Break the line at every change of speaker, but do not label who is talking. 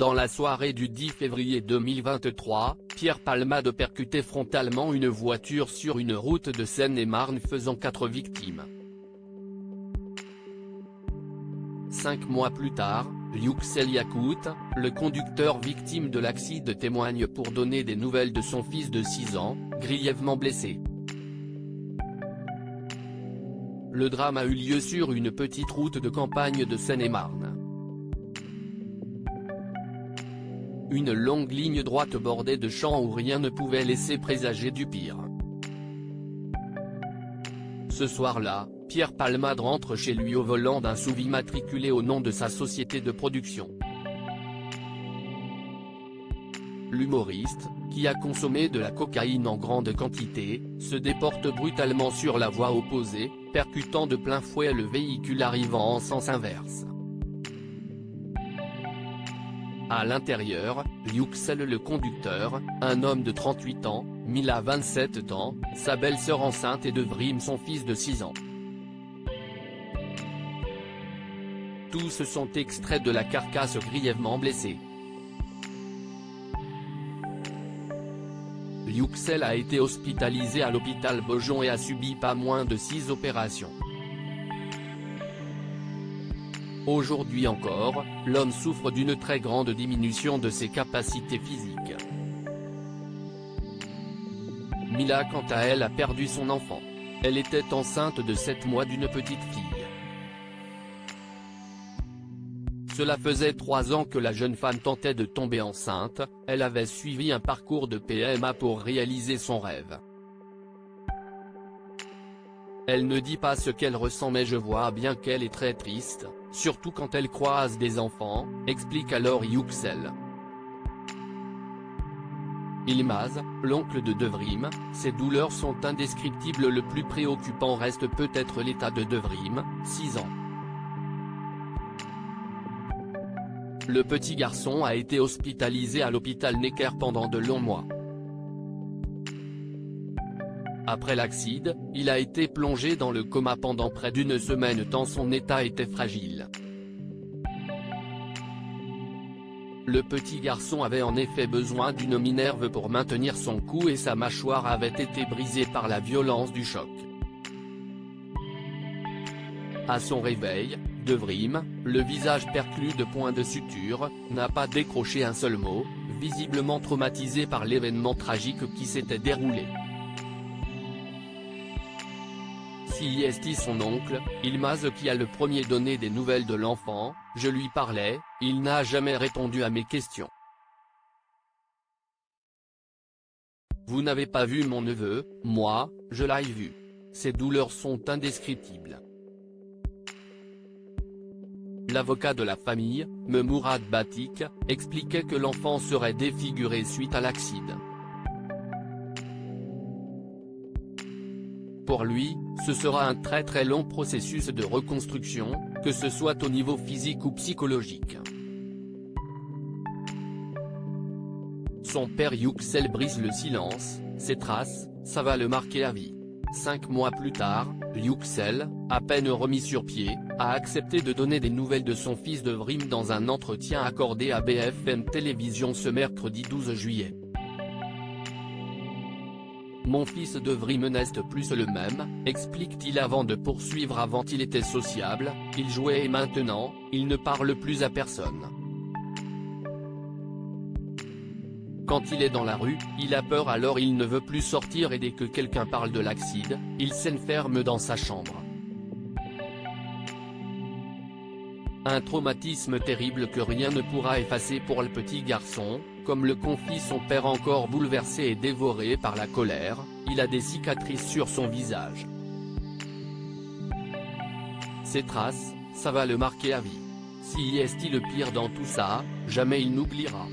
Dans la soirée du 10 février 2023, Pierre Palmade percutait frontalement une voiture sur une route de Seine-et-Marne faisant 4 victimes. 5 mois plus tard, Yüksel Yakut, le conducteur victime de l'accident témoigne pour donner des nouvelles de son fils de 6 ans, grièvement blessé. Le drame a eu lieu sur une petite route de campagne de Seine-et-Marne. Une longue ligne droite bordée de champs où rien ne pouvait laisser présager du pire. Ce soir-là, Pierre Palmade rentre chez lui au volant d'un SUV immatriculé au nom de sa société de production. L'humoriste, qui a consommé de la cocaïne en grande quantité, se déporte brutalement sur la voie opposée, percutant de plein fouet le véhicule arrivant en sens inverse. À l'intérieur, Yüksel le conducteur, un homme de 38 ans, Mila 27 ans, sa belle-sœur enceinte et Devrim son fils de 6 ans. Tous sont extraits de la carcasse grièvement blessée. Yüksel a été hospitalisé à l'hôpital Beaujon et a subi pas moins de 6 opérations. Aujourd'hui encore, l'homme souffre d'une très grande diminution de ses capacités physiques. Mila quant à elle a perdu son enfant. Elle était enceinte de 7 mois d'une petite fille. Cela faisait 3 ans que la jeune femme tentait de tomber enceinte, elle avait suivi un parcours de PMA pour réaliser son rêve. Elle ne dit pas ce qu'elle ressent mais je vois bien qu'elle est très triste, surtout quand elle croise des enfants, explique alors Yüksel. Ilmaz, l'oncle de Devrim, ses douleurs sont indescriptibles. Le plus préoccupant reste peut-être l'état de Devrim, 6 ans. Le petit garçon a été hospitalisé à l'hôpital Necker pendant de longs mois. Après l'accident, il a été plongé dans le coma pendant près d'une semaine tant son état était fragile. Le petit garçon avait en effet besoin d'une minerve pour maintenir son cou et sa mâchoire avait été brisée par la violence du choc. À son réveil, Devrim, le visage perclus de points de suture, n'a pas décroché un seul mot, visiblement traumatisé par l'événement tragique qui s'était déroulé. Si est son oncle, Ilmaz qui a le premier donné des nouvelles de l'enfant, je lui parlais, il n'a jamais répondu à mes questions. Vous n'avez pas vu mon neveu, moi, je l'ai vu. Ses douleurs sont indescriptibles. L'avocat de la famille, Mourad Batik, expliquait que l'enfant serait défiguré suite à l'accident. Pour lui, ce sera un très long processus de reconstruction, que ce soit au niveau physique ou psychologique. Son père Yüksel brise le silence, ses traces, ça va le marquer à vie. 5 mois plus tard, Yüksel, à peine remis sur pied, a accepté de donner des nouvelles de son fils Devrim dans un entretien accordé à BFM Télévision ce mercredi 12 juillet. Mon fils Devrim n'est plus le même, explique-t-il avant de poursuivre. Avant il était sociable, il jouait et maintenant, il ne parle plus à personne. Quand il est dans la rue, il a peur alors il ne veut plus sortir et dès que quelqu'un parle de l'accident, il s'enferme dans sa chambre. Un traumatisme terrible que rien ne pourra effacer pour le petit garçon, comme le confie son père encore bouleversé et dévoré par la colère, il a des cicatrices sur son visage. Ces traces, ça va le marquer à vie. Si est le pire dans tout ça, jamais il n'oubliera.